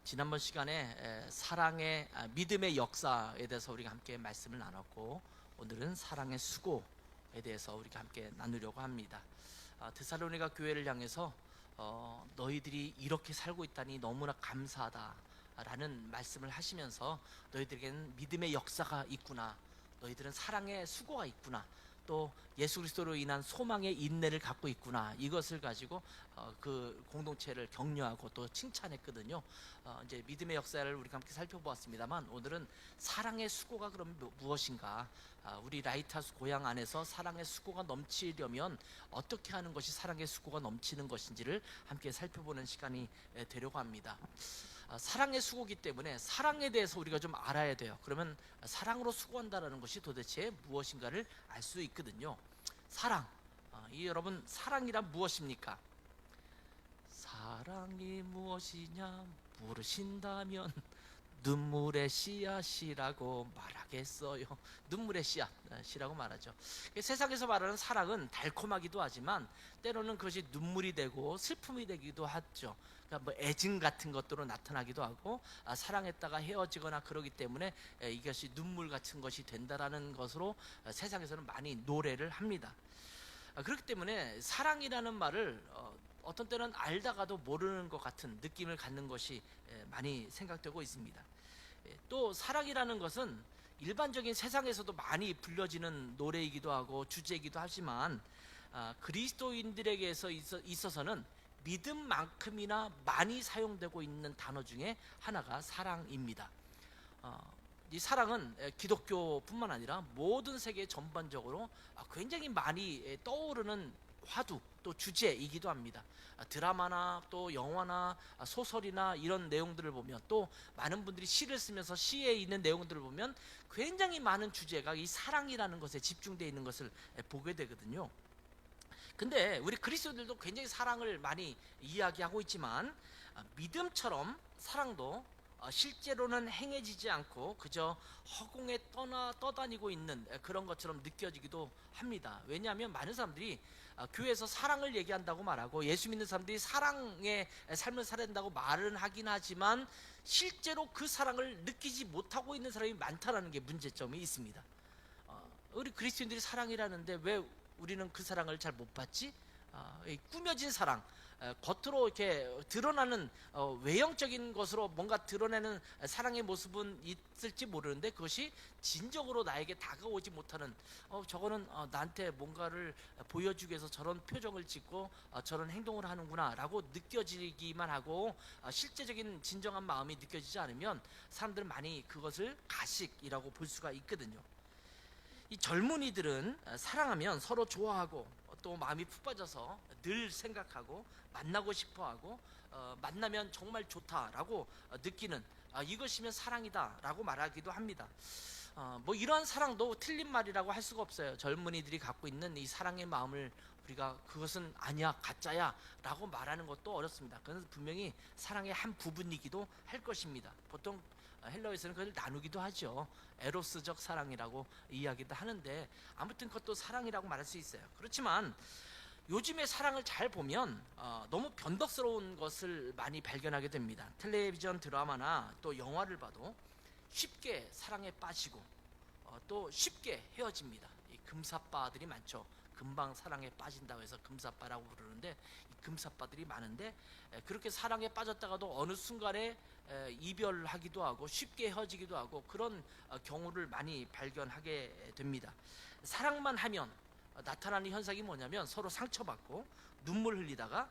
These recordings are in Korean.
지난번 시간에 사랑의 믿음의 역사에 대해서 우리가 함께 말씀을 나눴고, 오늘은 사랑의 수고에 대해서 우리가 함께 나누려고 합니다. 데살로니가 교회를 향해서 너희들이 이렇게 살고 있다니 너무나 감사하다 라는 말씀을 하시면서, 너희들에게는 믿음의 역사가 있구나, 너희들은 사랑의 수고가 있구나, 또 예수 그리스도로 인한 소망의 인내를 갖고 있구나, 이것을 가지고 그 공동체를 격려하고 또 칭찬했거든요. 이제 믿음의 역사를 우리가 함께 살펴보았습니다만, 오늘은 사랑의 수고가 그럼 무엇인가, 우리 라이트하우스 고향 안에서 사랑의 수고가 넘치려면 어떻게 하는 것이 사랑의 수고가 넘치는 것인지를 함께 살펴보는 시간이 되려고 합니다. 사랑의 수고기 때문에 사랑에 대해서 우리가 좀 알아야 돼요. 그러면 사랑으로 수고한다는 것이 도대체 무엇인가를 알 수 있거든요. 사랑, 여러분, 사랑이란 무엇입니까? 사랑이 무엇이냐 물으신다면 눈물의 씨앗이라고 말하겠어요. 눈물의 씨앗이라고 말하죠. 세상에서 말하는 사랑은 달콤하기도 하지만 때로는 그것이 눈물이 되고 슬픔이 되기도 하죠. 그러니까 뭐 애증 같은 것들로 나타나기도 하고, 사랑했다가 헤어지거나 그러기 때문에 이것이 눈물 같은 것이 된다라는 것으로 세상에서는 많이 노래를 합니다. 그렇기 때문에 사랑이라는 말을 어떤 때는 알다가도 모르는 것 같은 느낌을 갖는 것이 많이 생각되고 있습니다. 또 사랑이라는 것은 일반적인 세상에서도 많이 불려지는 노래이기도 하고 주제이기도 하지만, 그리스도인들에게 있어서는 믿음만큼이나 많이 사용되고 있는 단어 중에 하나가 사랑입니다. 이 사랑은 기독교뿐만 아니라 모든 세계 전반적으로 굉장히 많이 떠오르는 화두, 또 주제이기도 합니다. 드라마나 또 영화나 소설이나 이런 내용들을 보면, 또 많은 분들이 시를 쓰면서 시에 있는 내용들을 보면 굉장히 많은 주제가 이 사랑이라는 것에 집중되어 있는 것을 보게 되거든요. 근데 우리 그리스도들도 굉장히 사랑을 많이 이야기하고 있지만, 믿음처럼 사랑도 실제로는 행해지지 않고 그저 허공에 떠다니고 있는 그런 것처럼 느껴지기도 합니다. 왜냐하면 많은 사람들이 교회에서 사랑을 얘기한다고 말하고, 예수 믿는 사람들이 사랑의 삶을 살아야 된다고 말은 하긴 하지만 실제로 그 사랑을 느끼지 못하고 있는 사람이 많다는 게 문제점이 있습니다. 우리 그리스도인들이 사랑이라는데 왜 우리는 그 사랑을 잘 못 받지? 꾸며진 사랑, 겉으로 이렇게 드러나는 외형적인 것으로 뭔가 드러내는 사랑의 모습은 있을지 모르는데, 그것이 진정으로 나에게 다가오지 못하는, 저거는 나한테 뭔가를 보여주기 위해서 저런 표정을 짓고 저런 행동을 하는구나 라고 느껴지기만 하고, 실제적인 진정한 마음이 느껴지지 않으면 사람들은 많이 그것을 가식이라고 볼 수가 있거든요. 이 젊은이들은 사랑하면 서로 좋아하고 또 마음이 푹 빠져서 늘 생각하고 만나고 싶어하고, 만나면 정말 좋다라고 느끼는, 이것이면 사랑이다라고 말하기도 합니다. 뭐 이러한 사랑도 틀린 말이라고 할 수가 없어요. 젊은이들이 갖고 있는 이 사랑의 마음을 우리가 그것은 아니야, 가짜야 라고 말하는 것도 어렵습니다. 그건 분명히 사랑의 한 부분이기도 할 것입니다. 보통 헬라어에서는 그걸 나누기도 하죠. 에로스적 사랑이라고 이야기도 하는데, 아무튼 그것도 사랑이라고 말할 수 있어요. 그렇지만 요즘의 사랑을 잘 보면 너무 변덕스러운 것을 많이 발견하게 됩니다. 텔레비전 드라마나 또 영화를 봐도 쉽게 사랑에 빠지고 또 쉽게 헤어집니다. 이 금사빠들이 많죠. 금방 사랑에 빠진다고 해서 금사빠라고 부르는데, 이 금사빠들이 많은데, 그렇게 사랑에 빠졌다가도 어느 순간에 이별하기도 하고 쉽게 헤어지기도 하고, 그런 경우를 많이 발견하게 됩니다. 사랑만 하면 나타나는 현상이 뭐냐면, 서로 상처받고 눈물 흘리다가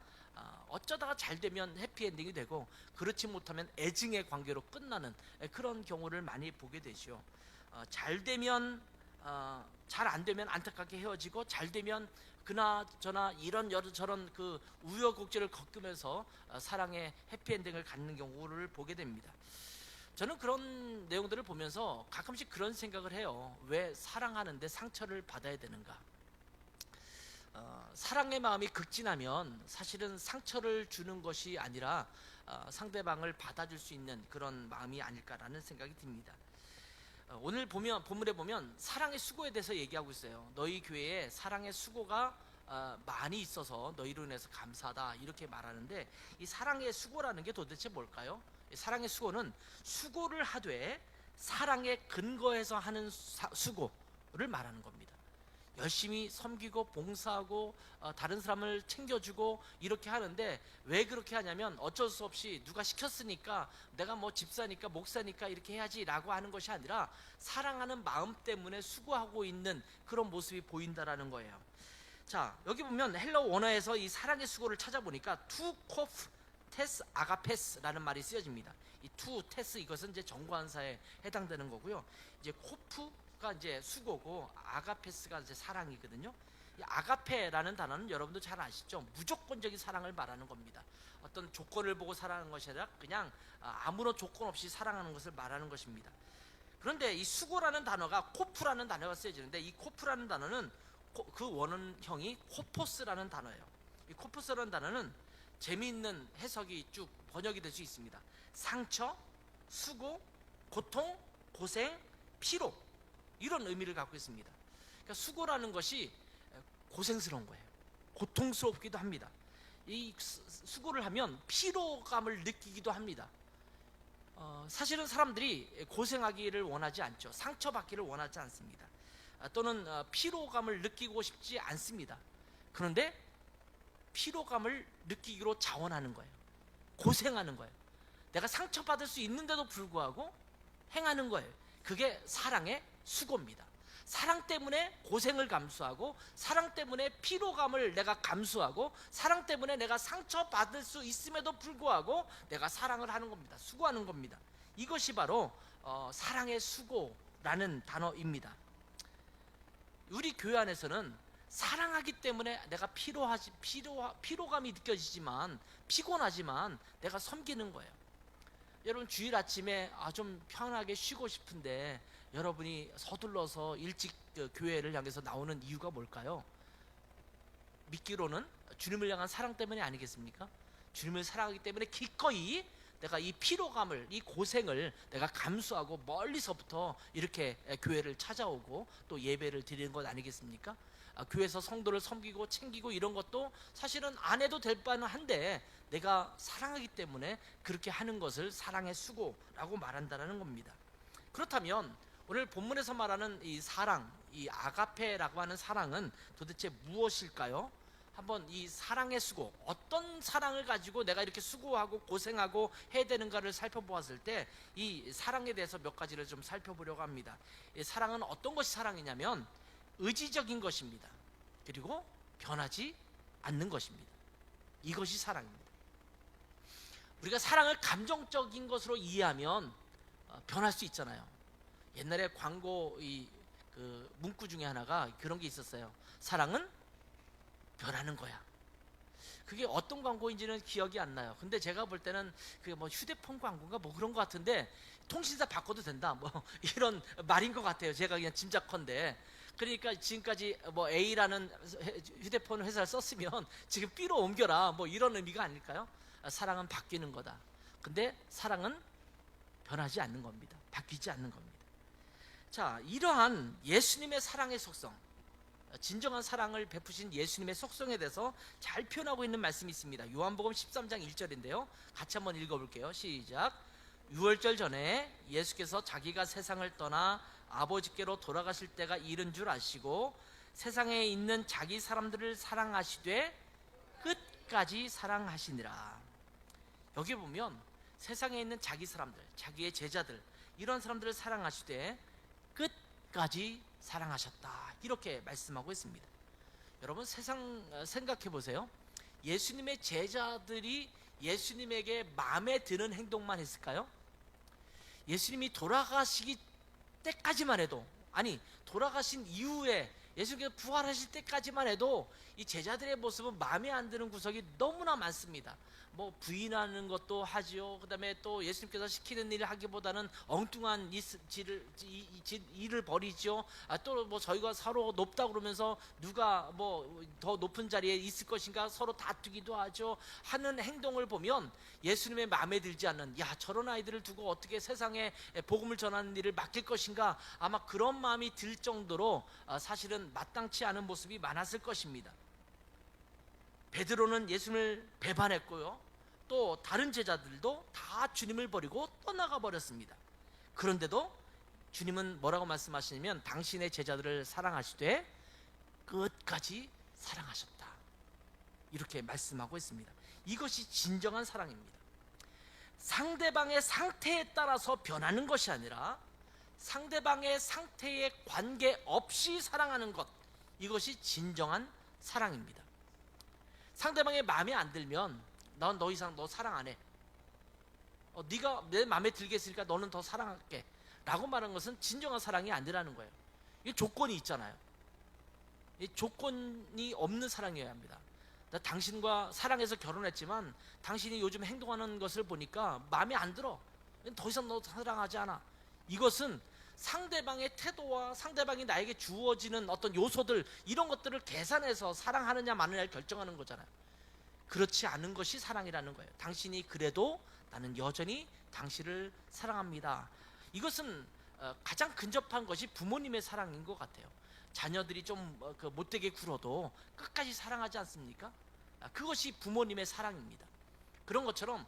어쩌다가 잘 되면 해피엔딩이 되고, 그렇지 못하면 애증의 관계로 끝나는 그런 경우를 많이 보게 되죠. 잘 되면 잘 안 되면 안타깝게 헤어지고, 잘 되면 그나저나 이런 저런 그 우여곡절을 겪으면서 사랑의 해피엔딩을 갖는 경우를 보게 됩니다. 저는 그런 내용들을 보면서 가끔씩 그런 생각을 해요. 왜 사랑하는데 상처를 받아야 되는가? 사랑의 마음이 극진하면 사실은 상처를 주는 것이 아니라 상대방을 받아줄 수 있는 그런 마음이 아닐까라는 생각이 듭니다. 오늘 본문에 보면 사랑의 수고에 대해서 얘기하고 있어요. 너희 교회에 사랑의 수고가 많이 있어서 너희로 인해서 감사하다, 이렇게 말하는데, 이 사랑의 수고라는 게 도대체 뭘까요? 사랑의 수고는 수고를 하되 사랑에 근거해서 하는 수고를 말하는 겁니다. 열심히 섬기고 봉사하고 다른 사람을 챙겨주고 이렇게 하는데, 왜 그렇게 하냐면 어쩔 수 없이 누가 시켰으니까, 내가 뭐 집사니까 목사니까 이렇게 해야지 라고 하는 것이 아니라 사랑하는 마음 때문에 수고하고 있는 그런 모습이 보인다라는 거예요. 자, 여기 보면 헬라어 원어에서 이 사랑의 수고를 찾아보니까 투 코프 테스 아가페스라는 말이 쓰여집니다. 이 투 테스, 이것은 이제 정관사에 해당되는 거고요. 이제 코프가 이제 수고고 아가페스가 이제 사랑이거든요. 이 아가페라는 단어는 여러분도 잘 아시죠? 무조건적인 사랑을 말하는 겁니다. 어떤 조건을 보고 사랑하는 것이 아니라 그냥 아무런 조건 없이 사랑하는 것을 말하는 것입니다. 그런데 이 수고라는 단어가 코프라는 단어가 쓰여지는데, 이 코프라는 단어는 그 원형이 코포스라는 단어예요. 이 코포스라는 단어는 재미있는 해석이 쭉 번역이 될 수 있습니다. 상처, 수고, 고통, 고생, 피로, 이런 의미를 갖고 있습니다. 그러니까 수고라는 것이 고생스러운 거예요. 고통스럽기도 합니다. 이 수고를 하면 피로감을 느끼기도 합니다. 사실은 사람들이 고생하기를 원하지 않죠. 상처받기를 원하지 않습니다. 또는 피로감을 느끼고 싶지 않습니다. 그런데 피로감을 느끼기로 자원하는 거예요. 고생하는 거예요. 내가 상처받을 수 있는데도 불구하고 행하는 거예요. 그게 사랑의 수고입니다. 사랑 때문에 고생을 감수하고, 사랑 때문에 피로감을 내가 감수하고, 사랑 때문에 내가 상처받을 수 있음에도 불구하고 내가 사랑을 하는 겁니다. 수고하는 겁니다. 이것이 바로 사랑의 수고라는 단어입니다. 우리 교회 안에서는 사랑하기 때문에 내가 피로감이 느껴지지만, 피곤하지만 내가 섬기는 거예요. 여러분, 주일 아침에 좀 편하게 쉬고 싶은데 여러분이 서둘러서 일찍 교회를 향해서 나오는 이유가 뭘까요? 믿기로는 주님을 향한 사랑 때문이 아니겠습니까? 주님을 사랑하기 때문에 기꺼이 내가 이 피로감을, 이 고생을 내가 감수하고 멀리서부터 이렇게 교회를 찾아오고 또 예배를 드리는 것 아니겠습니까? 교회에서 성도를 섬기고 챙기고 이런 것도 사실은 안 해도 될 바는 한데, 내가 사랑하기 때문에 그렇게 하는 것을 사랑의 수고라고 말한다는 겁니다. 그렇다면 오늘 본문에서 말하는 이 사랑, 이 아가페라고 하는 사랑은 도대체 무엇일까요? 한번 이 사랑의 수고, 어떤 사랑을 가지고 내가 이렇게 수고하고 고생하고 해야 되는가를 살펴보았을 때, 이 사랑에 대해서 몇 가지를 좀 살펴보려고 합니다. 이 사랑은 어떤 것이 사랑이냐면 의지적인 것입니다. 그리고 변하지 않는 것입니다. 이것이 사랑입니다. 우리가 사랑을 감정적인 것으로 이해하면 변할 수 있잖아요. 옛날에 광고 그 문구 중에 하나가 그런 게 있었어요. 사랑은 변하는 거야. 그게 어떤 광고인지는 기억이 안 나요. 근데 제가 볼 때는 그 뭐 휴대폰 광고인가 뭐 그런 것 같은데, 통신사 바꿔도 된다 뭐 이런 말인 것 같아요. 제가 그냥 짐작컨대. 그러니까 지금까지 뭐 A라는 휴대폰 회사를 썼으면 지금 B로 옮겨라, 뭐 이런 의미가 아닐까요? 사랑은 바뀌는 거다. 근데 사랑은 변하지 않는 겁니다. 바뀌지 않는 겁니다. 자, 이러한 예수님의 사랑의 속성, 진정한 사랑을 베푸신 예수님의 속성에 대해서 잘 표현하고 있는 말씀이 있습니다. 요한복음 13장 1절인데요. 같이 한번 읽어볼게요. 시작. 유월절 전에 예수께서 자기가 세상을 떠나 아버지께로 돌아가실 때가 이른 줄 아시고 세상에 있는 자기 사람들을 사랑하시되 끝까지 사랑하시니라. 여기 보면 세상에 있는 자기 사람들, 자기의 제자들, 이런 사람들을 사랑하시되 끝까지 사랑하셨다, 이렇게 말씀하고 있습니다. 여러분, 세상 생각해 보세요. 예수님의 제자들이 예수님에게 마음에 드는 행동만 했을까요? 예수님이 돌아가시기 때까지만 해도, 아니 돌아가신 이후에 예수님께서 부활하실 때까지만 해도 이 제자들의 모습은 마음에 안 드는 구석이 너무나 많습니다. 뭐 부인하는 것도 하지요. 그 다음에 또 예수님께서 시키는 일을 하기보다는 엉뚱한 일을 벌이죠. 또 뭐 저희가 서로 높다 그러면서 누가 뭐 더 높은 자리에 있을 것인가 서로 다투기도 하죠. 하는 행동을 보면 예수님의 마음에 들지 않는, 야, 저런 아이들을 두고 어떻게 세상에 복음을 전하는 일을 맡길 것인가, 아마 그런 마음이 들 정도로 사실은 마땅치 않은 모습이 많았을 것입니다. 베드로는 예수님을 배반했고요. 또 다른 제자들도 다 주님을 버리고 떠나가 버렸습니다. 그런데도 주님은 뭐라고 말씀하시냐면 당신의 제자들을 사랑하시되 끝까지 사랑하셨다, 이렇게 말씀하고 있습니다. 이것이 진정한 사랑입니다. 상대방의 상태에 따라서 변하는 것이 아니라 상대방의 상태에 관계없이 사랑하는 것, 이것이 진정한 사랑입니다. 상대방의 마음에 안 들면 난 너 이상 너 사랑 안 해. 네가 내 마음에 들게 했으니까 너는 더 사랑할게 라고 말하는 것은 진정한 사랑이 아니라는 거예요. 이 조건이 있잖아요. 이 조건이 없는 사랑이어야 합니다. 나 당신과 사랑해서 결혼했지만 당신이 요즘 행동하는 것을 보니까 마음에 안 들어, 더 이상 너 사랑하지 않아. 이것은 상대방의 태도와 상대방이 나에게 주어지는 어떤 요소들, 이런 것들을 계산해서 사랑하느냐 마느냐를 결정하는 거잖아요. 그렇지 않은 것이 사랑이라는 거예요. 당신이 그래도 나는 여전히 당신을 사랑합니다. 이것은 가장 근접한 것이 부모님의 사랑인 것 같아요. 자녀들이 좀 못되게 굴어도 끝까지 사랑하지 않습니까? 그것이 부모님의 사랑입니다. 그런 것처럼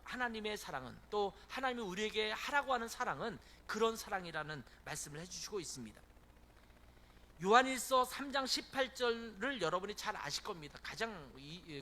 하나님의 사랑은, 또 하나님이 우리에게 하라고 하는 사랑은 그런 사랑이라는 말씀을 해주시고 있습니다. 요한일서 3장 18절을 여러분이 잘 아실 겁니다. 가장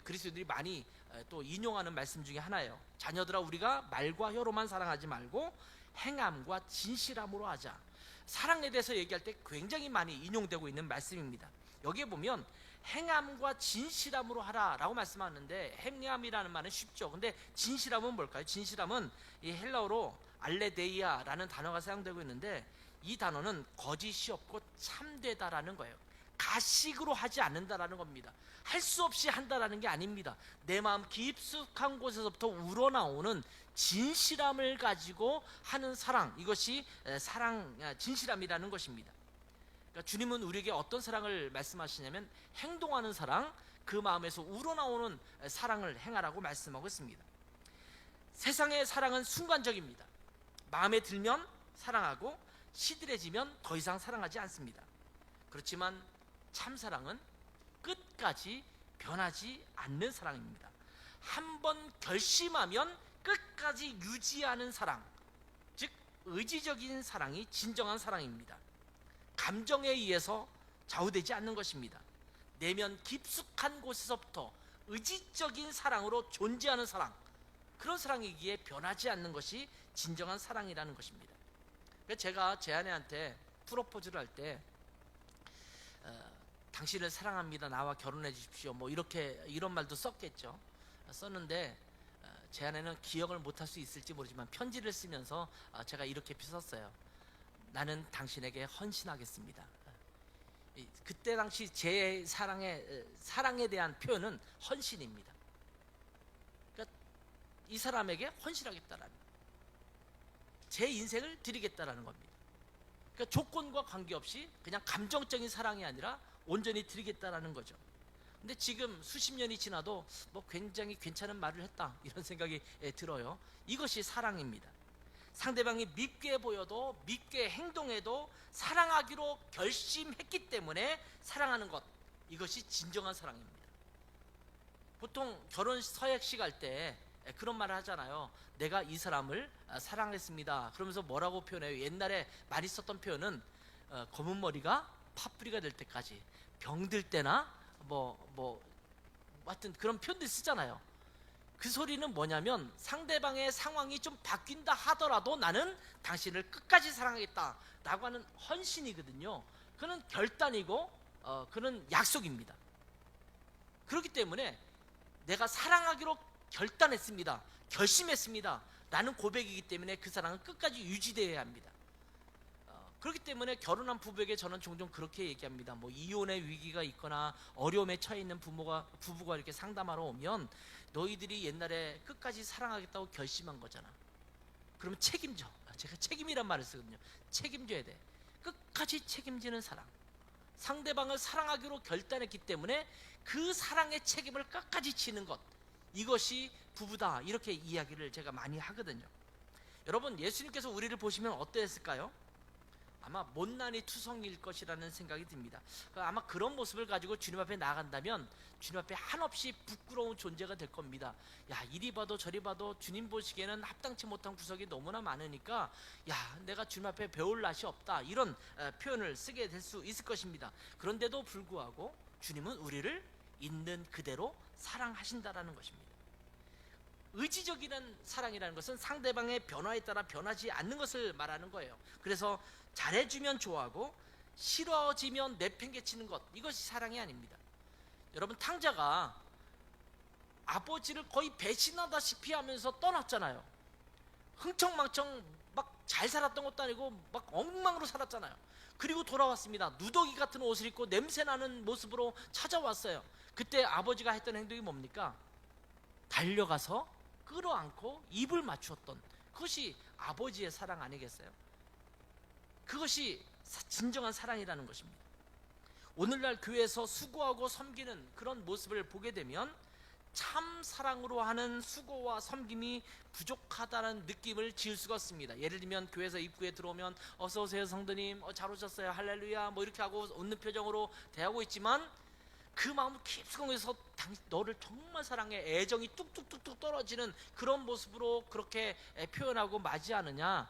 그리스도인들이 많이 또 인용하는 말씀 중에 하나예요. 자녀들아, 우리가 말과 혀로만 사랑하지 말고 행함과 진실함으로 하자. 사랑에 대해서 얘기할 때 굉장히 많이 인용되고 있는 말씀입니다. 여기에 보면 행함과 진실함으로 하라라고 말씀하는데, 행함이라는 말은 쉽죠. 근데 진실함은 뭘까요? 진실함은 이 헬라어로 알레데이아라는 단어가 사용되고 있는데, 이 단어는 거짓이 없고 참되다라는 거예요. 가식으로 하지 않는다라는 겁니다. 할 수 없이 한다라는 게 아닙니다. 내 마음 깊숙한 곳에서부터 우러나오는 진실함을 가지고 하는 사랑, 이것이 사랑, 진실함이라는 것입니다. 그러니까 주님은 우리에게 어떤 사랑을 말씀하시냐면 행동하는 사랑, 그 마음에서 우러나오는 사랑을 행하라고 말씀하고 있습니다. 세상의 사랑은 순간적입니다. 마음에 들면 사랑하고 시들해지면 더 이상 사랑하지 않습니다. 그렇지만 참사랑은 끝까지 변하지 않는 사랑입니다. 한번 결심하면 끝까지 유지하는 사랑, 즉 의지적인 사랑이 진정한 사랑입니다. 감정에 의해서 좌우되지 않는 것입니다. 내면 깊숙한 곳에서부터 의지적인 사랑으로 존재하는 사랑, 그런 사랑이기에 변하지 않는 것이 진정한 사랑이라는 것입니다. 제가 제 아내한테 프로포즈를 할 때 당신을 사랑합니다, 나와 결혼해 주십시오, 뭐 이런 말도 썼겠죠. 썼는데 제 아내는 기억을 못할 수 있을지 모르지만 편지를 쓰면서 제가 이렇게 썼어요. 나는 당신에게 헌신하겠습니다. 그때 당시 제 사랑에 대한 표현은 헌신입니다. 그러니까 이 사람에게 헌신하겠다라는, 제 인생을 드리겠다라는 겁니다. 그러니까 조건과 관계없이 그냥 감정적인 사랑이 아니라 온전히 드리겠다라는 거죠. 근데 지금 수십 년이 지나도 굉장히 괜찮은 말을 했다, 이런 생각이 들어요. 이것이 사랑입니다. 상대방이 밉게 보여도 밉게 행동해도 사랑하기로 결심했기 때문에 사랑하는 것, 이것이 진정한 사랑입니다. 보통 결혼 서약식 할 때 그런 말을 하잖아요. 내가 이 사람을 사랑했습니다. 그러면서 뭐라고 표현해요? 옛날에 많이 썼던 표현은 검은 머리가 파뿌리가 될 때까지, 병들 때나 하여튼 그런 표현들 쓰잖아요. 그 소리는 뭐냐면 상대방의 상황이 좀 바뀐다 하더라도 나는 당신을 끝까지 사랑하겠다 라고 하는 헌신이거든요. 그는 결단이고 그는 약속입니다. 그렇기 때문에 내가 사랑하기로 결단했습니다, 결심했습니다 라는 고백이기 때문에 그 사랑은 끝까지 유지되어야 합니다. 그렇기 때문에 결혼한 부부에게 저는 종종 그렇게 얘기합니다. 이혼의 위기가 있거나 어려움에 처해 있는 부부가 이렇게 상담하러 오면, 너희들이 옛날에 끝까지 사랑하겠다고 결심한 거잖아. 그러면 책임져. 제가 책임이란 말을 쓰거든요. 책임져야 돼. 끝까지 책임지는 사랑. 상대방을 사랑하기로 결단했기 때문에 그 사랑의 책임을 끝까지 지는 것, 이것이 부부다, 이렇게 이야기를 제가 많이 하거든요. 여러분, 예수님께서 우리를 보시면 어떠했을까요? 아마 못난이 투성일 것이라는 생각이 듭니다. 아마 그런 모습을 가지고 주님 앞에 나아간다면 주님 앞에 한없이 부끄러운 존재가 될 겁니다. 야, 이리 봐도 저리 봐도 주님 보시기에는 합당치 못한 구석이 너무나 많으니까 야, 내가 주님 앞에 배울 낯이 없다, 이런 표현을 쓰게 될 수 있을 것입니다. 그런데도 불구하고 주님은 우리를 있는 그대로 사랑하신다라는 것입니다. 의지적이라는 사랑이라는 것은 상대방의 변화에 따라 변하지 않는 것을 말하는 거예요. 그래서 잘해주면 좋아하고 싫어지면 내팽개치는 것, 이것이 사랑이 아닙니다. 여러분, 탕자가 아버지를 거의 배신하다시피 하면서 떠났잖아요. 흥청망청 막 잘 살았던 것도 아니고 막 엉망으로 살았잖아요. 그리고 돌아왔습니다. 누더기 같은 옷을 입고 냄새나는 모습으로 찾아왔어요. 그때 아버지가 했던 행동이 뭡니까? 달려가서 끌어안고 입을 맞추었던, 그것이 아버지의 사랑 아니겠어요? 그것이 진정한 사랑이라는 것입니다. 오늘날 교회에서 수고하고 섬기는 그런 모습을 보게 되면 참 사랑으로 하는 수고와 섬김이 부족하다는 느낌을 지을 수가 없습니다. 예를 들면 교회에서 입구에 들어오면 어서 오세요 성도님, 잘 오셨어요, 할렐루야, 뭐 이렇게 하고 웃는 표정으로 대하고 있지만 그 마음 깊숙이에서 너를 정말 사랑해, 애정이 뚝뚝뚝뚝 떨어지는 그런 모습으로 그렇게 표현하고 맞이하느냐?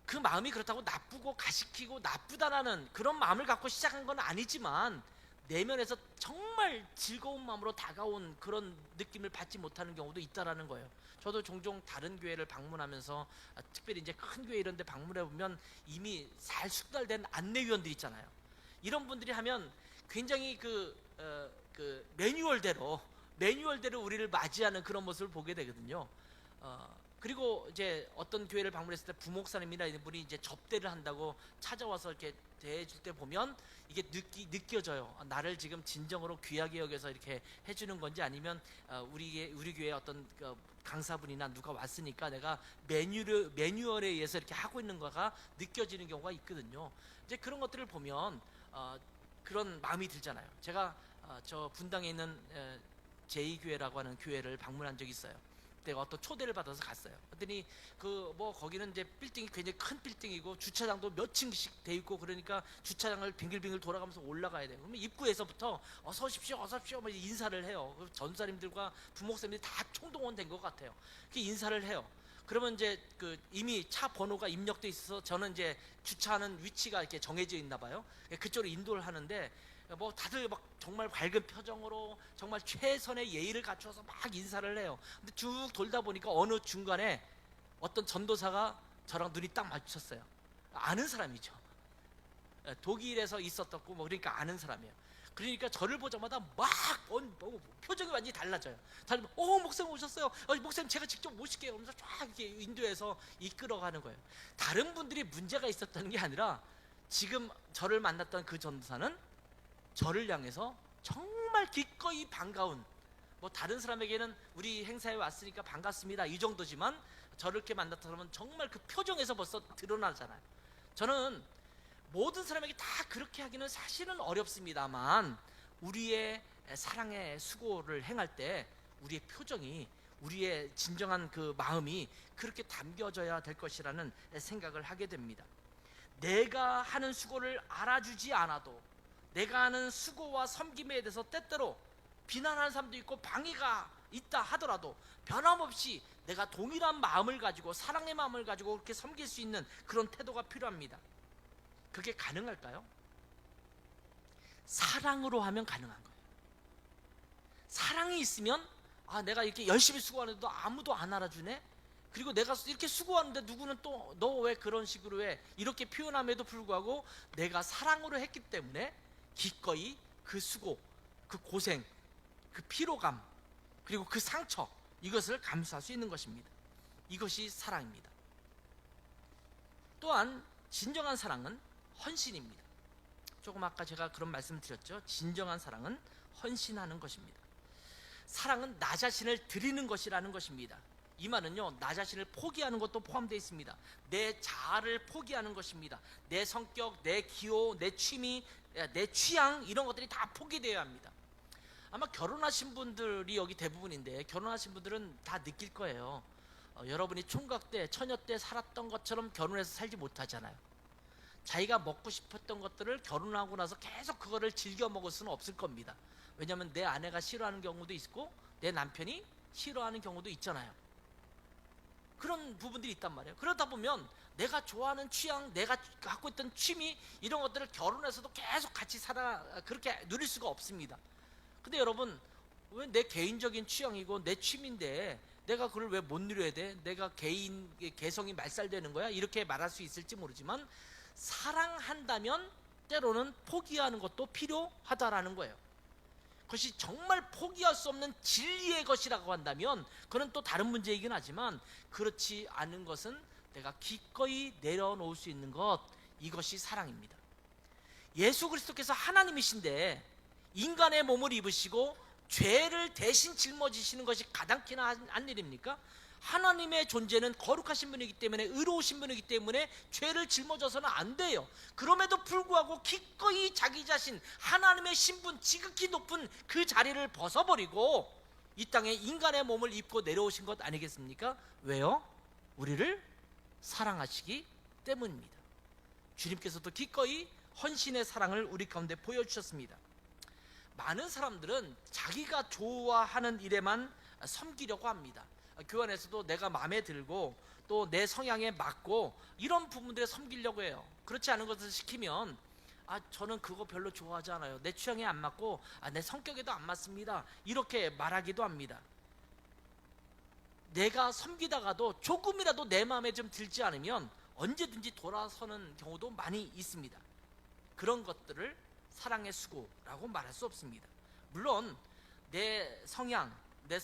그 마음이 그렇다고 나쁘고 가식히고 나쁘다라는 그런 마음을 갖고 시작한 건 아니지만 내면에서 정말 즐거운 마음으로 다가온 그런 느낌을 받지 못하는 경우도 있다라는 거예요. 저도 종종 다른 교회를 방문하면서 특별히 이제 큰 교회 이런 데 방문해 보면 이미 잘 숙달된 안내위원들 있잖아요. 이런 분들이 하면 굉장히 그 매뉴얼대로 우리를 맞이하는 그런 모습을 보게 되거든요. 그리고 이제 어떤 교회를 방문했을 때 부목사님이나 이런 분이 이제 접대를 한다고 찾아와서 이렇게 대해줄 때 보면 이게 느껴져요. 나를 지금 진정으로 귀하게 여겨서 이렇게 해주는 건지, 아니면 우리 교회 어떤 강사분이나 누가 왔으니까 내가 매뉴얼에 의해서 이렇게 하고 있는 거가 느껴지는 경우가 있거든요. 이제 그런 것들을 보면 그런 마음이 들잖아요. 제가 저 분당에 있는 제2교회라고 하는 교회를 방문한 적이 있어요. 내가 어떤 초대를 받아서 갔어요. 그랬더니 거기는 이제 빌딩이 굉장히 큰 빌딩이고 주차장도 몇 층씩 돼 있고, 그러니까 주차장을 빙글빙글 돌아가면서 올라가야 돼요. 그러면 입구에서부터 어서 오십시오, 어서 오십시오 뭐 인사를 해요. 전사님들과 부목사님들이 다 총동원된 것 같아요. 그렇게 인사를 해요. 그러면 이제 이미 차 번호가 입력돼 있어서 저는 이제 주차하는 위치가 이렇게 정해져 있나 봐요. 그쪽으로 인도를 하는데 다들 막 정말 밝은 표정으로 정말 최선의 예의를 갖춰서 막 인사를 해요. 근데 쭉 돌다 보니까 어느 중간에 어떤 전도사가 저랑 눈이 딱 마주쳤어요. 아는 사람이죠. 독일에서 있었었고 그러니까 아는 사람이에요. 그러니까 저를 보자마자 막 표정이 완전히 달라져요. 목사님 오셨어요. 목사님 제가 직접 모실게요. 그러면서 쫙 이렇게 인도해서 이끌어가는 거예요. 다른 분들이 문제가 있었던 게 아니라 지금 저를 만났던 그 전도사는 저를 향해서 정말 기꺼이 반가운, 다른 사람에게는 우리 행사에 왔으니까 반갑습니다 이 정도지만 저를 이렇게 만났던 사람은 정말 그 표정에서 벌써 드러나잖아요. 저는 모든 사람에게 다 그렇게 하기는 사실은 어렵습니다만 우리의 사랑의 수고를 행할 때 우리의 표정이, 우리의 진정한 그 마음이 그렇게 담겨져야 될 것이라는 생각을 하게 됩니다. 내가 하는 수고를 알아주지 않아도 내가 하는 수고와 섬김에 대해서 때때로 비난하는 사람도 있고 방해가 있다 하더라도 변함없이 내가 동일한 마음을 가지고 사랑의 마음을 가지고 그렇게 섬길 수 있는 그런 태도가 필요합니다. 그게 가능할까요? 사랑으로 하면 가능한 거예요. 사랑이 있으면 내가 이렇게 열심히 수고하는데도 아무도 안 알아주네? 그리고 내가 이렇게 수고하는데 누구는 또 너 왜 그런 식으로 해? 이렇게 표현함에도 불구하고 내가 사랑으로 했기 때문에 기꺼이 그 수고, 그 고생, 그 피로감, 그리고 그 상처, 이것을 감수할 수 있는 것입니다. 이것이 사랑입니다. 또한 진정한 사랑은 헌신입니다. 조금 아까 제가 그런 말씀을 드렸죠. 진정한 사랑은 헌신하는 것입니다. 사랑은 나 자신을 드리는 것이라는 것입니다. 이 말은요, 나 자신을 포기하는 것도 포함되어 있습니다. 내 자아를 포기하는 것입니다. 내 성격, 내 기호, 내 취미, 내 취향, 이런 것들이 다 포기되어야 합니다. 아마 결혼하신 분들이 여기 대부분인데 결혼하신 분들은 다 느낄 거예요. 여러분이 총각 때, 처녀 때 살았던 것처럼 결혼해서 살지 못하잖아요. 자기가 먹고 싶었던 것들을 결혼하고 나서 계속 그거를 즐겨 먹을 수는 없을 겁니다. 왜냐하면 내 아내가 싫어하는 경우도 있고 내 남편이 싫어하는 경우도 있잖아요. 그런 부분들이 있단 말이에요. 그러다 보면 내가 좋아하는 취향, 내가 갖고 있던 취미 이런 것들을 결혼해서도 계속 같이 그렇게 누릴 수가 없습니다. 근데 여러분, 왜 내 개인적인 취향이고 내 취미인데 내가 그걸 왜 못 누려야 돼? 내가 개성이 말살되는 거야? 이렇게 말할 수 있을지 모르지만 사랑한다면 때로는 포기하는 것도 필요하다라는 거예요. 그것이 정말 포기할 수 없는 진리의 것이라고 한다면 그건 또 다른 문제이긴 하지만, 그렇지 않은 것은 내가 기꺼이 내려놓을 수 있는 것, 이것이 사랑입니다. 예수 그리스도께서 하나님이신데 인간의 몸을 입으시고 죄를 대신 짊어지시는 것이 가당키나 한 일입니까? 하나님의 존재는 거룩하신 분이기 때문에, 의로우신 분이기 때문에 죄를 짊어져서는 안 돼요. 그럼에도 불구하고 기꺼이 자기 자신, 하나님의 신분, 지극히 높은 그 자리를 벗어버리고 이 땅에 인간의 몸을 입고 내려오신 것 아니겠습니까? 왜요? 우리를 사랑하시기 때문입니다. 주님께서도 기꺼이 헌신의 사랑을 우리 가운데 보여주셨습니다. 많은 사람들은 자기가 좋아하는 일에만 섬기려고 합니다. 교회 안에서도 내가 마음에 들고 또 내 성향에 맞고 이런 부분들에 섬기려고 해요. 그렇지 않은 것을 시키면 저는 그거 별로 좋아하지 않아요. 내 취향에 안 맞고 내 성격에도 안 맞습니다. 이렇게 말하기도 합니다. 내가 섬기다가도 조금이라도 내 마음에 좀 들지 않으면 언제든지 돌아서는 경우도 많이 있습니다. 그런 것들을 사랑의 수고라고 말할 수 없습니다. 물론 내 성향, 내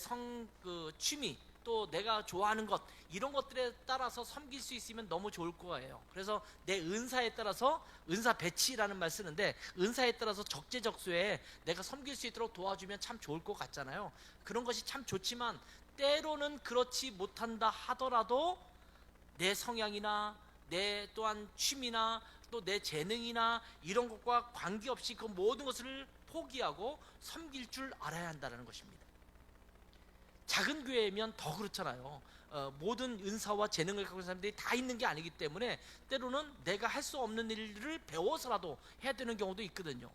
취미, 또 내가 좋아하는 것, 이런 것들에 따라서 섬길 수 있으면 너무 좋을 거예요. 그래서 내 은사에 따라서, 은사 배치라는 말 쓰는데 은사에 따라서 적재적소에 내가 섬길 수 있도록 도와주면 참 좋을 것 같잖아요. 그런 것이 참 좋지만 때로는 그렇지 못한다 하더라도 내 성향이나 내 또한 취미나 또 내 재능이나 이런 것과 관계없이 그 모든 것을 포기하고 섬길 줄 알아야 한다는 것입니다. 작은 교회면 더 그렇잖아요. 모든 은사와 재능을 갖고 있는 사람들이 다 있는 게 아니기 때문에 때로는 내가 할 수 없는 일을 배워서라도 해야 되는 경우도 있거든요.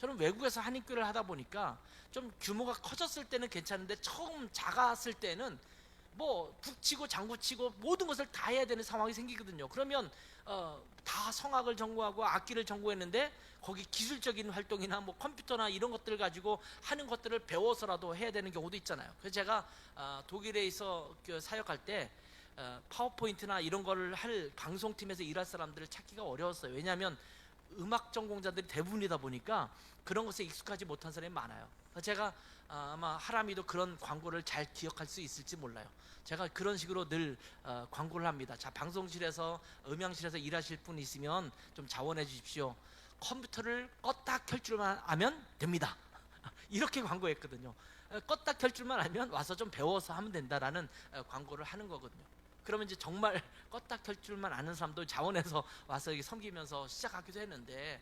저는 외국에서 한인교회를 하다 보니까 좀 규모가 커졌을 때는 괜찮은데 처음 작았을 때는 뭐 북치고 장구치고 모든 것을 다 해야 되는 상황이 생기거든요. 그러면 다 성악을 전공하고 악기를 전공했는데 거기 기술적인 활동이나 뭐 컴퓨터나 이런 것들을 가지고 하는 것들을 배워서라도 해야 되는 경우도 있잖아요. 그래서 제가 독일에 있어 사역할 때 파워포인트나 이런 거를 할 방송팀에서 일할 사람들을 찾기가 어려웠어요. 왜냐하면 음악 전공자들이 대부분이다 보니까 그런 것에 익숙하지 못한 사람이 많아요. 제가 아마 하람이도 그런 광고를 잘 기억할 수 있을지 몰라요. 제가 그런 식으로 늘 광고를 합니다. 자, 방송실에서 음향실에서 일하실 분 있으면 좀 자원해 주십시오. 컴퓨터를 껐다 켤 줄만 알면 됩니다. 이렇게 광고했거든요. 껐다 켤 줄만 알면 와서 좀 배워서 하면 된다라는 광고를 하는 거거든요. 그러면 이제 정말 껐다 켤 줄만 아는 사람도 자원해서 와서 섬기면서 시작하기도 했는데,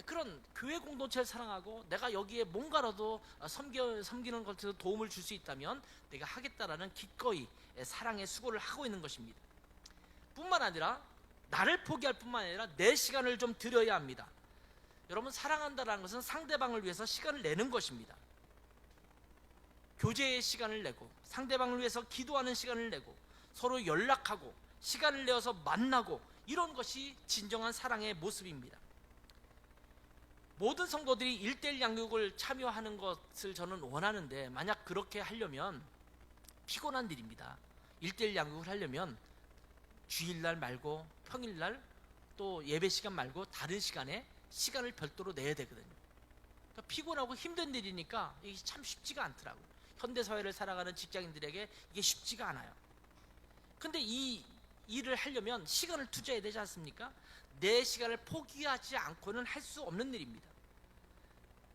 그런 교회 공동체를 사랑하고 내가 여기에 뭔가라도 섬기는 것에서 도움을 줄 수 있다면 내가 하겠다라는 기꺼이 사랑의 수고를 하고 있는 것입니다. 뿐만 아니라 나를 포기할 뿐만 아니라 내 시간을 좀 드려야 합니다. 여러분, 사랑한다는 것은 상대방을 위해서 시간을 내는 것입니다. 교제의 시간을 내고 상대방을 위해서 기도하는 시간을 내고 서로 연락하고 시간을 내어서 만나고, 이런 것이 진정한 사랑의 모습입니다. 모든 성도들이 1:1 양육을 참여하는 것을 저는 원하는데, 만약 그렇게 하려면 피곤한 일입니다. 1:1 양육을 하려면 주일날 말고 평일날 또 예배 시간 말고 다른 시간에 시간을 별도로 내야 되거든요. 그러니까 피곤하고 힘든 일이니까 이게 참 쉽지가 않더라고요. 현대사회를 살아가는 직장인들에게 이게 쉽지가 않아요. 근데 이 일을 하려면 시간을 투자해야 되지 않습니까? 내 시간을 포기하지 않고는 할 수 없는 일입니다.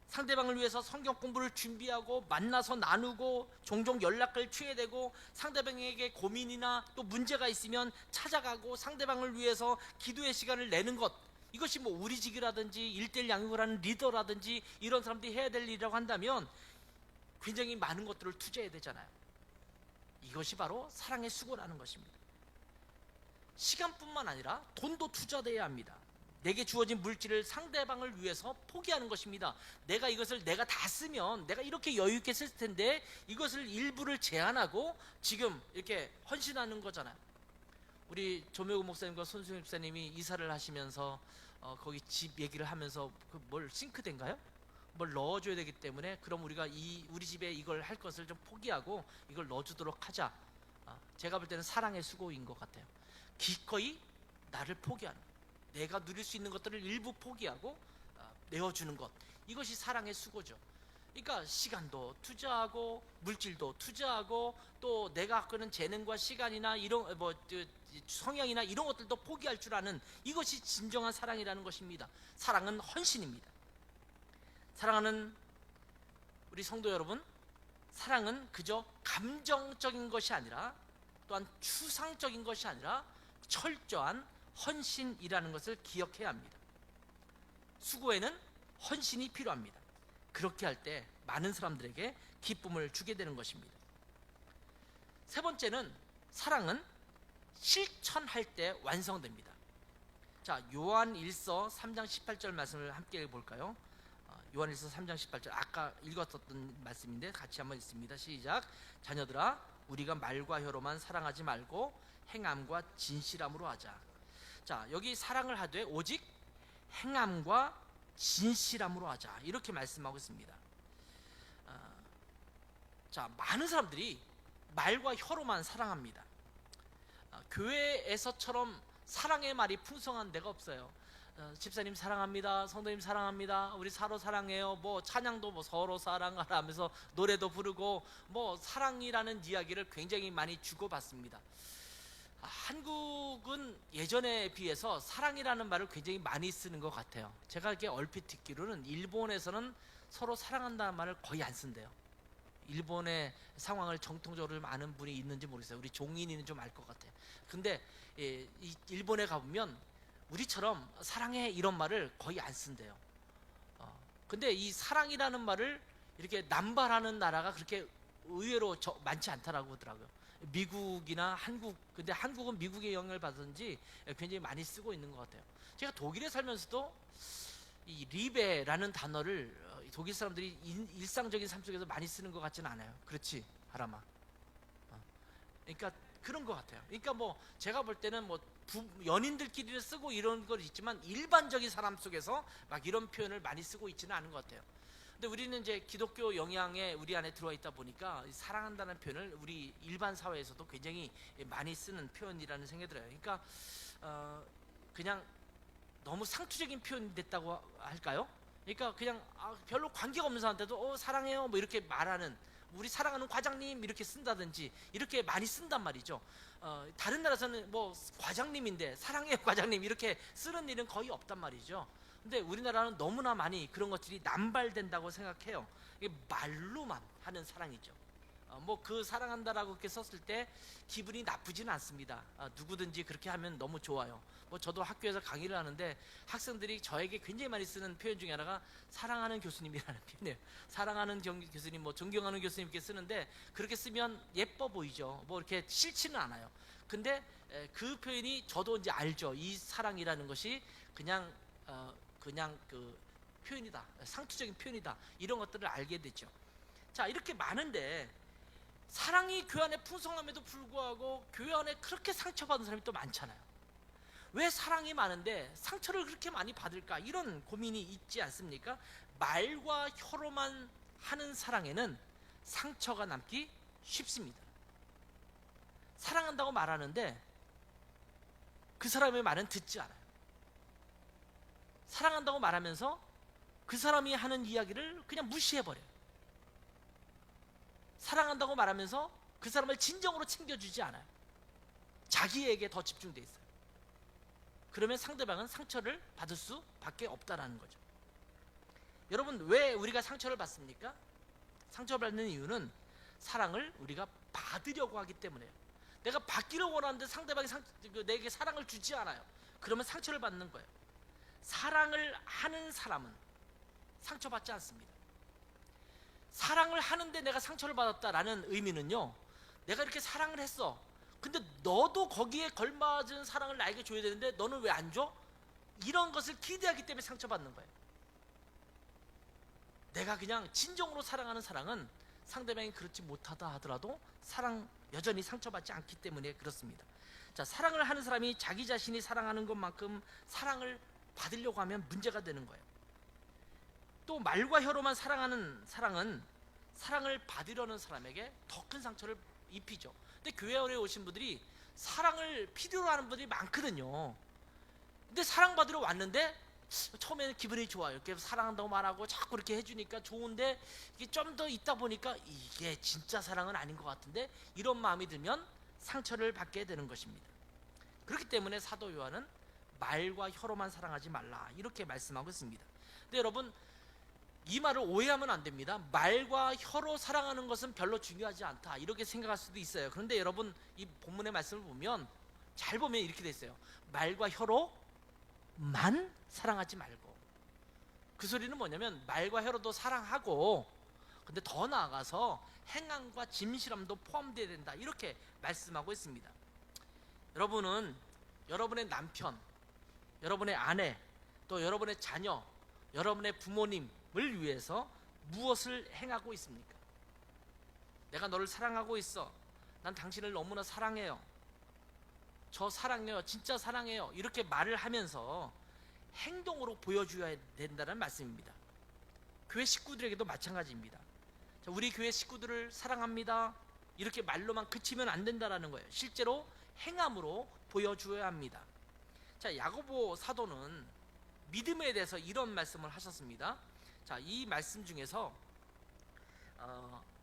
상대방을 위해서 성경 공부를 준비하고 만나서 나누고 종종 연락을 취해야 되고, 상대방에게 고민이나 또 문제가 있으면 찾아가고 상대방을 위해서 기도의 시간을 내는 것, 이것이 뭐 우리 직이라든지 1:1 양육을 하는 리더라든지 이런 사람들이 해야 될 일이라고 한다면 굉장히 많은 것들을 투자해야 되잖아요. 이것이 바로 사랑의 수고라는 것입니다. 시간뿐만 아니라 돈도 투자돼야 합니다. 내게 주어진 물질을 상대방을 위해서 포기하는 것입니다. 내가 이것을 내가 다 쓰면 내가 이렇게 여유 있게 쓸 텐데 이것을 일부를 제한하고 지금 이렇게 헌신하는 거잖아요. 우리 조명우 목사님과 손수영 집사님이 이사를 하시면서 거기 집 얘기를 하면서 뭘 싱크대인가요? 뭘 넣어줘야 되기 때문에 그럼 우리가 우리 집에 이걸 할 것을 좀 포기하고 이걸 넣어주도록 하자. 제가 볼 때는 사랑의 수고인 것 같아요. 기꺼이 나를 포기하는, 내가 누릴 수 있는 것들을 일부 포기하고 내어주는 것, 이것이 사랑의 수고죠. 그러니까 시간도 투자하고 물질도 투자하고 또 내가 갖고 있는 재능과 시간이나 이런 성향이나 이런 것들도 포기할 줄 아는, 이것이 진정한 사랑이라는 것입니다. 사랑은 헌신입니다. 사랑하는 우리 성도 여러분, 사랑은 그저 감정적인 것이 아니라 또한 추상적인 것이 아니라 철저한 헌신이라는 것을 기억해야 합니다. 수고에는 헌신이 필요합니다. 그렇게 할 때 많은 사람들에게 기쁨을 주게 되는 것입니다. 세 번째는 사랑은 실천할 때 완성됩니다. 자, 요한 1서 3장 18절 말씀을 함께 볼까요? 요한 1서 3장 18절, 아까 읽었던 말씀인데 같이 한번 읽습니다. 시작. 자녀들아, 우리가 말과 혀로만 사랑하지 말고 행함과 진실함으로 하자. 자, 여기 사랑을 하되 오직 행함과 진실함으로 하자, 이렇게 말씀하고 있습니다. 자, 많은 사람들이 말과 혀로만 사랑합니다. 교회에서처럼 사랑의 말이 풍성한 데가 없어요. 집사님 사랑합니다, 성도님 사랑합니다, 우리 서로 사랑해요, 뭐 찬양도 뭐 서로 사랑하라 하면서 노래도 부르고 뭐 사랑이라는 이야기를 굉장히 많이 주고받습니다. 한국은 예전에 비해서 사랑이라는 말을 굉장히 많이 쓰는 것 같아요. 제가 이렇게 얼핏 듣기로는 일본에서는 서로 사랑한다는 말을 거의 안 쓴대요. 일본의 상황을 정통적으로 아는 분이 있는지 모르겠어요. 우리 종인이는 좀 알 것 같아요. 근데 일본에 가보면 우리처럼 사랑해 이런 말을 거의 안 쓴대요. 근데 이 사랑이라는 말을 이렇게 남발하는 나라가 그렇게 의외로 많지 않다라고 하더라고요. 미국이나 한국, 근데 한국은 미국의 영향을 받았는지 굉장히 많이 쓰고 있는 것 같아요. 제가 독일에 살면서도 이 리베라는 단어를 독일 사람들이 일상적인 삶 속에서 많이 쓰는 것 같지는 않아요. 그렇지, 하람아? 그러니까 그런 것 같아요. 그러니까 뭐 제가 볼 때는 뭐 연인들끼리 쓰고 이런 건 있지만 일반적인 사람 속에서 막 이런 표현을 많이 쓰고 있지는 않은 것 같아요. 근데 우리는 이제 기독교 영향에 우리 안에 들어와 있다 보니까 사랑한다는 표현을 우리 일반 사회에서도 굉장히 많이 쓰는 표현이라는 생각이 들어요. 그러니까 그냥 너무 상투적인 표현이 됐다고 할까요? 그러니까 그냥 별로 관계가 없는 사람한테도 사랑해요 뭐 이렇게 말하는, 우리 사랑하는 과장님 이렇게 쓴다든지 이렇게 많이 쓴단 말이죠. 다른 나라에서는 뭐 과장님인데 사랑해요 과장님 이렇게 쓰는 일은 거의 없단 말이죠. 근데 우리나라는 너무나 많이 그런 것들이 남발된다고 생각해요. 이게 말로만 하는 사랑이죠. 뭐 그 사랑한다라고 이렇게 썼을 때 기분이 나쁘지는 않습니다. 누구든지 그렇게 하면 너무 좋아요. 뭐 저도 학교에서 강의를 하는데 학생들이 저에게 굉장히 많이 쓰는 표현 중에 하나가 사랑하는 교수님이라는 표현이에요. 사랑하는 교수님, 뭐 존경하는 교수님 이렇게 쓰는데 그렇게 쓰면 예뻐 보이죠. 뭐 이렇게 싫지는 않아요. 근데 그 표현이 저도 이제 알죠. 이 사랑이라는 것이 그냥 그 표현이다, 상투적인 표현이다, 이런 것들을 알게 되죠. 자, 이렇게 많은데 사랑이 교회 안에 풍성함에도 불구하고 교회 안에 그렇게 상처받은 사람이 또 많잖아요. 왜 사랑이 많은데 상처를 그렇게 많이 받을까, 이런 고민이 있지 않습니까? 말과 혀로만 하는 사랑에는 상처가 남기 쉽습니다. 사랑한다고 말하는데 그 사람의 말은 듣지 않아요. 사랑한다고 말하면서 그 사람이 하는 이야기를 그냥 무시해버려요. 사랑한다고 말하면서 그 사람을 진정으로 챙겨주지 않아요. 자기에게 더 집중돼 있어요. 그러면 상대방은 상처를 받을 수밖에 없다라는 거죠. 여러분, 왜 우리가 상처를 받습니까? 상처받는 이유는 사랑을 우리가 받으려고 하기 때문에요. 내가 받기를 원하는데 상대방이 내게 사랑을 주지 않아요. 그러면 상처를 받는 거예요. 사랑을 하는 사람은 상처받지 않습니다. 사랑을 하는데 내가 상처를 받았다라는 의미는요, 내가 이렇게 사랑을 했어. 근데 너도 거기에 걸맞은 사랑을 나에게 줘야 되는데 너는 왜 안 줘? 이런 것을 기대하기 때문에 상처받는 거예요. 내가 그냥 진정으로 사랑하는 사랑은 상대방이 그렇지 못하다 하더라도 여전히 상처받지 않기 때문에 그렇습니다. 자, 사랑을 하는 사람이 자기 자신이 사랑하는 것만큼 사랑을 받으려고 하면 문제가 되는 거예요. 또 말과 혀로만 사랑하는 사랑은 사랑을 받으려는 사람에게 더 큰 상처를 입히죠. 근데 교회 안에 오신 분들이 사랑을 필요로 하는 분들이 많거든요. 근데 사랑받으러 왔는데 처음에는 기분이 좋아요. 이렇게 사랑한다고 말하고 자꾸 이렇게 해주니까 좋은데 이게 좀 더 있다 보니까 이게 진짜 사랑은 아닌 것 같은데 이런 마음이 들면 상처를 받게 되는 것입니다. 그렇기 때문에 사도 요한은 말과 혀로만 사랑하지 말라 이렇게 말씀하고 있습니다. 근데 여러분 이 말을 오해하면 안 됩니다. 말과 혀로 사랑하는 것은 별로 중요하지 않다 이렇게 생각할 수도 있어요. 그런데 여러분 이 본문의 말씀을 보면 잘 보면 이렇게 돼 있어요. 말과 혀로만 사랑하지 말고. 그 소리는 뭐냐면 말과 혀로도 사랑하고 근데 더 나아가서 행함과 진실함도 포함되어야 된다 이렇게 말씀하고 있습니다. 여러분은 여러분의 남편, 여러분의 아내, 또 여러분의 자녀, 여러분의 부모님을 위해서 무엇을 행하고 있습니까? 내가 너를 사랑하고 있어. 난 당신을 너무나 사랑해요. 저 사랑해요. 진짜 사랑해요. 이렇게 말을 하면서 행동으로 보여줘야 된다는 말씀입니다. 교회 식구들에게도 마찬가지입니다. 자, 우리 교회 식구들을 사랑합니다. 이렇게 말로만 그치면 안 된다는 거예요. 실제로 행함으로 보여줘야 합니다. 자, 야고보 사도는 믿음에 대해서 이런 말씀을 하셨습니다. 자, 이 말씀 중에서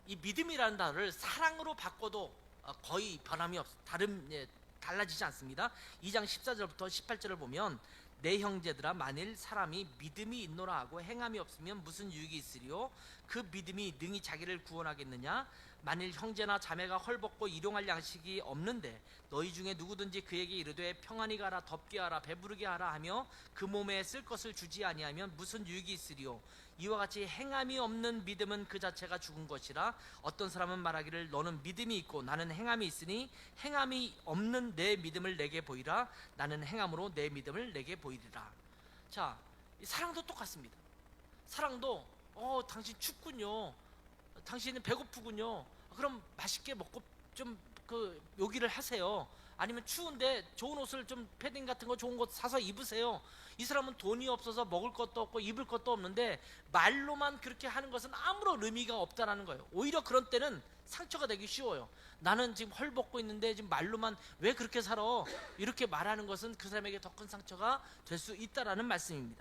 이 믿음이라는 단어를 사랑으로 바꿔도 거의 변함이 달라지지 않습니다. 2장 14절부터 18절을 보면 내 형제들아 만일 사람이 믿음이 있노라 하고 행함이 없으면 무슨 유익이 있으리요? 그 믿음이 능히 자기를 구원하겠느냐? 만일 형제나 자매가 헐벗고 일용할 양식이 없는데 너희 중에 누구든지 그에게 이르되 평안히 가라 덥게 하라 배부르게 하라 하며 그 몸에 쓸 것을 주지 아니하면 무슨 유익이 있으리요? 이와 같이 행함이 없는 믿음은 그 자체가 죽은 것이라. 어떤 사람은 말하기를 너는 믿음이 있고 나는 행함이 있으니 행함이 없는 내 믿음을 내게 보이라. 나는 행함으로 내 믿음을 내게 보이리라. 자, 사랑도 똑같습니다. 사랑도 당신 춥군요. 당신은 배고프군요. 그럼 맛있게 먹고 좀 요기를 하세요. 아니면 추운데 좋은 옷을 좀 패딩 같은 거 좋은 거 사서 입으세요. 이 사람은 돈이 없어서 먹을 것도 없고 입을 것도 없는데 말로만 그렇게 하는 것은 아무런 의미가 없다라는 거예요. 오히려 그런 때는 상처가 되기 쉬워요. 나는 지금 헐벗고 있는데 지금 말로만 왜 그렇게 살아? 이렇게 말하는 것은 그 사람에게 더 큰 상처가 될 수 있다라는 말씀입니다.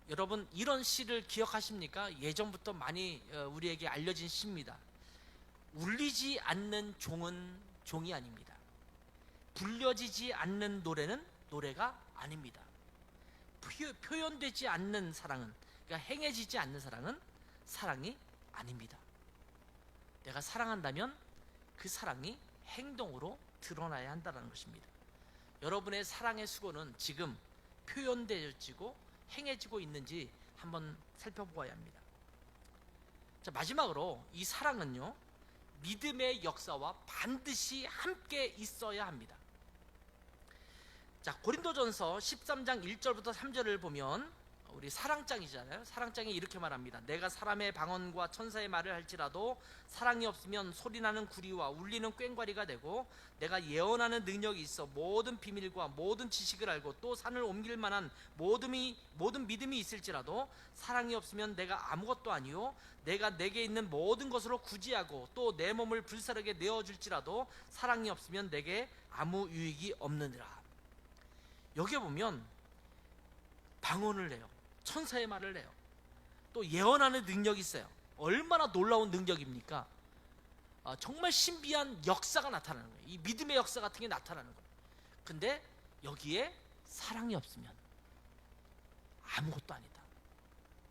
여러분 이런 시를 기억하십니까? 예전부터 많이 우리에게 알려진 시입니다. 울리지 않는 종은 종이 아닙니다. 불려지지 않는 노래는 노래가 아닙니다. 표현되지 않는 사랑은, 그러니까 행해지지 않는 사랑은 사랑이 아닙니다. 내가 사랑한다면 그 사랑이 행동으로 드러나야 한다는 것입니다. 여러분의 사랑의 수고는 지금 표현되어지고 행해지고 있는지 한번 살펴보아야 합니다. 자, 마지막으로 이 사랑은요 믿음의 역사와 반드시 함께 있어야 합니다. 자, 고린도전서 13장 1절부터 3절을 보면 우리 사랑장이잖아요. 사랑장이 이렇게 말합니다. 내가 사람의 방언과 천사의 말을 할지라도 사랑이 없으면 소리나는 구리와 울리는 꽹과리가 되고 내가 예언하는 능력이 있어 모든 비밀과 모든 지식을 알고 또 산을 옮길 만한 모든 믿음이 있을지라도 사랑이 없으면 내가 아무것도 아니요 내가 내게 있는 모든 것으로 구제하고 또 내 몸을 불사르게 내어줄지라도 사랑이 없으면 내게 아무 유익이 없느니라. 여기에 보면 방언을 내요. 천사의 말을 내요. 또 예언하는 능력이 있어요. 얼마나 놀라운 능력입니까? 정말 신비한 역사가 나타나는 거예요. 이 믿음의 역사 같은 게 나타나는 거예요. 근데 여기에 사랑이 없으면 아무것도 아니다.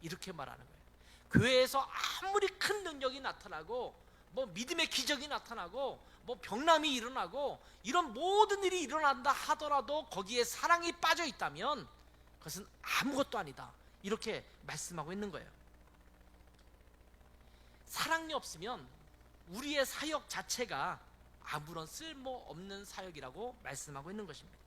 이렇게 말하는 거예요. 교회에서 아무리 큰 능력이 나타나고 뭐 믿음의 기적이 나타나고 뭐 병남이 일어나고 이런 모든 일이 일어난다 하더라도 거기에 사랑이 빠져 있다면 그것은 아무것도 아니다. 이렇게 말씀하고 있는 거예요. 사랑이 없으면 우리의 사역 자체가 아무런 쓸모없는 사역이라고 말씀하고 있는 것입니다.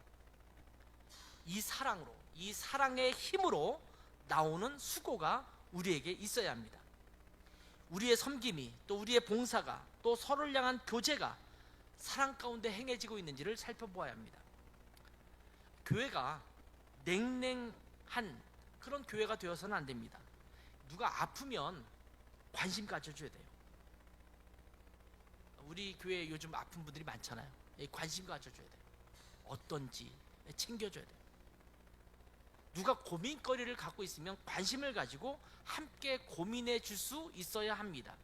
이 사랑으로, 이 사랑의 힘으로 나오는 수고가 우리에게 있어야 합니다. 우리의 섬김이, 또 우리의 봉사가, 또 서로를 향한 교제가 사랑 가운데 행해지고 있는지를 살펴보아야 합니다. 교회가 냉랭한 그런 교회가 되어서는 안 됩니다. 누가 아프면 관심 가져줘야 돼요. 우리 교회에 요즘 아픈 분들이 많잖아요. 관심 가져줘야 돼요. 어떤지 챙겨줘야 돼요. 누가 고민거리를 갖고 있으면 관심을 가지고 함께 고민해 줄 수 있어야 합니다.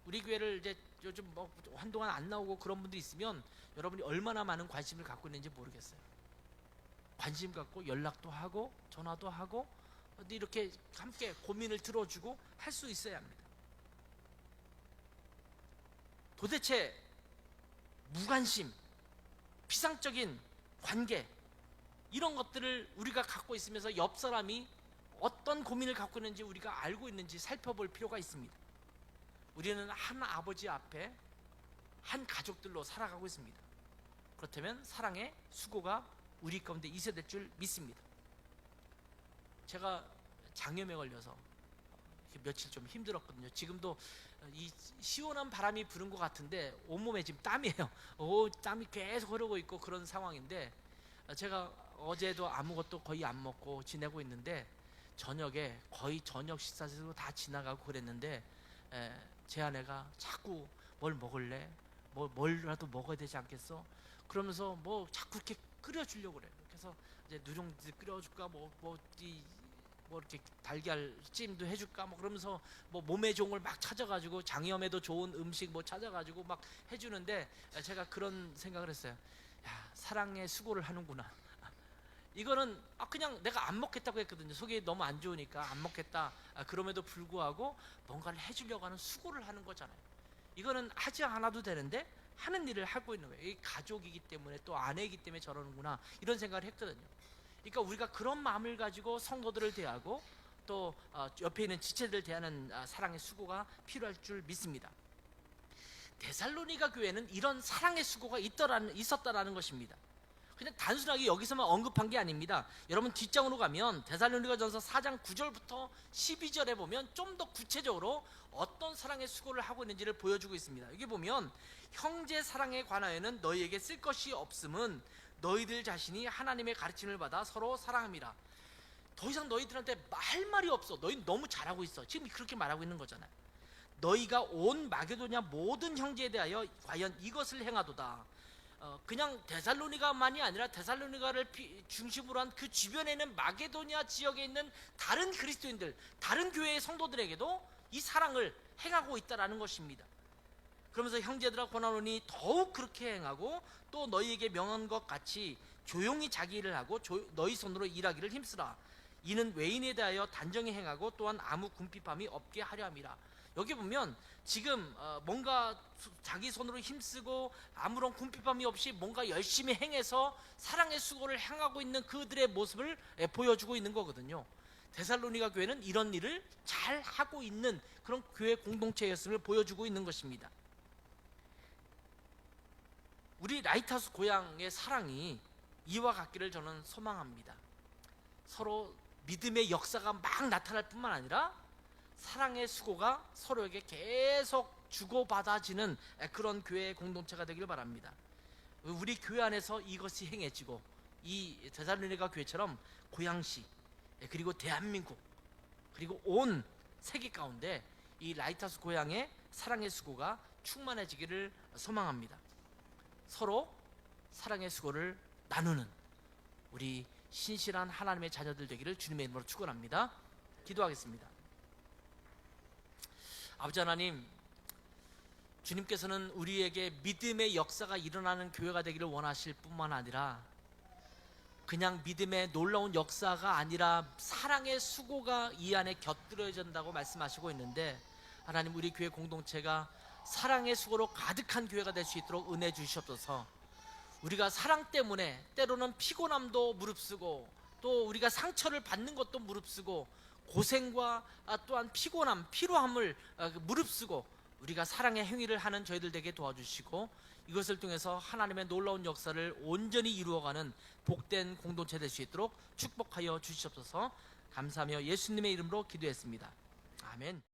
우리 교회를 이제 요즘 뭐 한동안 안 나오고 그런 분들이 있으면 여러분이 얼마나 많은 관심을 갖고 있는지 모르겠어요. 관심 갖고 연락도 하고 전화도 하고 이렇게 함께 고민을 들어주고 할 수 있어야 합니다. 도대체 무관심, 피상적인 관계, 이런 것들을 우리가 갖고 있으면서 옆 사람이 어떤 고민을 갖고 있는지 우리가 알고 있는지 살펴볼 필요가 있습니다. 우리는 한 아버지 앞에 한 가족들로 살아가고 있습니다. 그렇다면 사랑의 수고가 우리 가운데 있어야 될 줄 믿습니다. 제가 장염에 걸려서 며칠 좀 힘들었거든요. 지금도 이 시원한 바람이 부는 것 같은데 온몸에 지금 땀이에요. 땀이 계속 흐르고 있고 그런 상황인데, 제가 어제도 아무것도 거의 안 먹고 지내고 있는데 저녁에 거의 저녁 식사도 다 지나가고 그랬는데 제 아내가 자꾸 뭘 먹을래? 뭘라도 먹어야 되지 않겠어? 그러면서 뭐 자꾸 이렇게 끓여주려고 그래요. 그래서 이제 누룽지 끓여줄까, 뭐 이렇게 달걀찜도 해줄까, 뭐 그러면서 뭐 몸에 좋은 걸 막 찾아가지고 장염에도 좋은 음식 뭐 찾아가지고 막 해주는데, 제가 그런 생각을 했어요. 야, 사랑의 수고를 하는구나. 이거는 그냥 내가 안 먹겠다고 했거든요. 속이 너무 안 좋으니까 안 먹겠다. 그럼에도 불구하고 뭔가를 해주려고 하는 수고를 하는 거잖아요. 이거는 하지 않아도 되는데 하는 일을 하고 있는 거예요. 이 가족이기 때문에, 또 아내이기 때문에 저러는구나, 이런 생각을 했거든요. 그러니까 우리가 그런 마음을 가지고 성도들을 대하고 또 옆에 있는 지체들을 대하는 사랑의 수고가 필요할 줄 믿습니다. 데살로니가 교회는 이런 사랑의 수고가 있었다라는 것입니다. 그냥 단순하게 여기서만 언급한 게 아닙니다. 여러분 뒷장으로 가면 데살로니가전서 4장 9절부터 12절에 보면 좀 더 구체적으로 어떤 사랑의 수고를 하고 있는지를 보여주고 있습니다. 여기 보면 형제 사랑에 관하여는 너희에게 쓸 것이 없음은 너희들 자신이 하나님의 가르침을 받아 서로 사랑함이라. 더 이상 너희들한테 할 말이 없어. 너희 너무 잘하고 있어. 지금 그렇게 말하고 있는 거잖아요. 너희가 온 마게도냐 모든 형제에 대하여 과연 이것을 행하도다. 그냥 데살로니가만이 아니라 데살로니가를 중심으로 한 그 주변에 있는 마게도냐 지역에 있는 다른 그리스도인들, 다른 교회의 성도들에게도 이 사랑을 행하고 있다라는 것입니다. 그러면서 형제들아 권하노니 더욱 그렇게 행하고 또 너희에게 명한 것 같이 조용히 자기 일을 하고 너희 손으로 일하기를 힘쓰라. 이는 외인에 대하여 단정히 행하고 또한 아무 궁핍함이 없게 하려 함이라. 여기 보면 지금 뭔가 자기 손으로 힘쓰고 아무런 궁핍함이 없이 뭔가 열심히 행해서 사랑의 수고를 행하고 있는 그들의 모습을 보여주고 있는 거거든요. 데살로니가 교회는 이런 일을 잘 하고 있는 그런 교회 공동체였음을 보여주고 있는 것입니다. 우리 라이트하우스 고향의 사랑이 이와 같기를 저는 소망합니다. 서로 믿음의 역사가 막 나타날 뿐만 아니라 사랑의 수고가 서로에게 계속 주고받아지는 그런 교회의 공동체가 되길 바랍니다. 우리 교회 안에서 이것이 행해지고 이 데살로니가 교회처럼 고양시, 그리고 대한민국, 그리고 온 세계 가운데 이 라이트하우스 고향의 사랑의 수고가 충만해지기를 소망합니다. 서로 사랑의 수고를 나누는 우리 신실한 하나님의 자녀들 되기를 주님의 이름으로 축원합니다. 기도하겠습니다. 아버지 하나님, 주님께서는 우리에게 믿음의 역사가 일어나는 교회가 되기를 원하실 뿐만 아니라 그냥 믿음의 놀라운 역사가 아니라 사랑의 수고가 이 안에 곁들여진다고 말씀하시고 있는데, 하나님 우리 교회 공동체가 사랑의 수고로 가득한 교회가 될 수 있도록 은혜 주시옵소서. 우리가 사랑 때문에 때로는 피곤함도 무릅쓰고 또 우리가 상처를 받는 것도 무릅쓰고 고생과 또한 피곤함, 피로함을 무릅쓰고 우리가 사랑의 행위를 하는 저희들 되게 도와주시고, 이것을 통해서 하나님의 놀라운 역사를 온전히 이루어가는 복된 공동체 될 수 있도록 축복하여 주시옵소서. 감사하며 예수님의 이름으로 기도했습니다. 아멘.